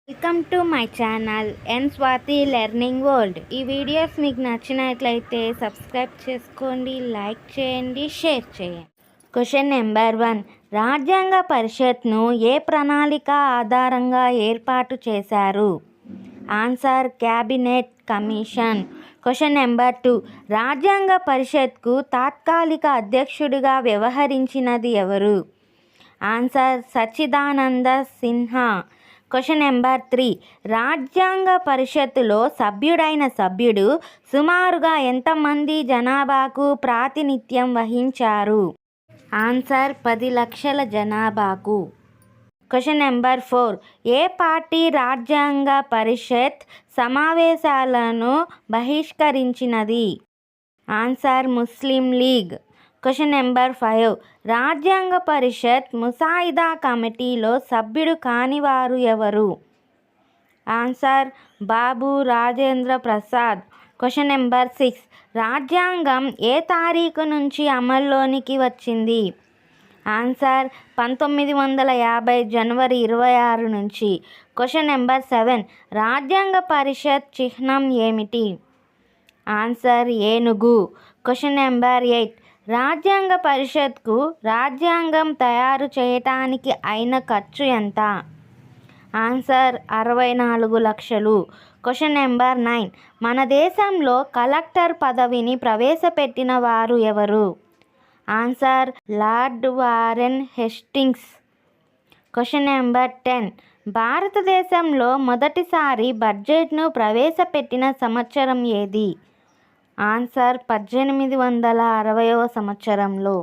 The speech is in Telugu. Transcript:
Welcome to my channel N Swathi learning world. ఈ వీడియోస్ మీకు నచ్చినట్లయితే సబ్స్క్రైబ్ చేసుకోండి, లైక్ చేయండి, షేర్ చేయండి. Question number 1. రాజ్యాంగ పరిషత్ను ఏ ప్రణాళిక ఆధారంగా ఏర్పాటు చేశారు? Answer cabinet commission. Question number 2. రాజ్యాంగ పరిషత్కు తాత్కాలిక అధ్యక్షుడిగా వ్యవహరించినది ఎవరు? Answer Sachchidananda Sinha. Question number 3. రాజ్యాంగ పరిషత్తులో సభ్యుడైన సభ్యుడు సుమారుగా ఎంతమంది జనాభాకు ప్రాతినిధ్యం వహించారు? ఆన్సర్ 10 లక్షల జనాభాకు. Question number 4. ఏ పార్టీ రాజ్యాంగ పరిషత్ సమావేశాలను బహిష్కరించినది? Answer Muslim League. Question number 5. రాజ్యాంగ పరిషత్ ముసాయిదా కమిటీలో సభ్యుడు కానివారు ఎవరు? Answer Babu Rajendra Prasad. Question number 6. రాజ్యాంగం ఏ తారీఖు నుంచి అమల్లోనికి వచ్చింది? ఆన్సర్ 1950 జనవరి 26 నుంచి. Question number 7. రాజ్యాంగ పరిషత్ చిహ్నం ఏమిటి? ఆన్సర్ ఏనుగు. Question number 8. రాజ్యాంగ పరిషత్కు రాజ్యాంగం తయారు చేయటానికి అయిన ఖర్చు ఎంత? ఆన్సర్ 64 లక్షలు. Question number 9. మన దేశంలో కలెక్టర్ పదవిని ప్రవేశపెట్టిన వారు ఎవరు? Answer lord Warren Hastings. Question number 10. భారతదేశంలో మొదటిసారి బడ్జెట్ను ప్రవేశపెట్టిన సంవత్సరం ఏది? ఆన్సర్ 1860వ సంవత్సరంలో.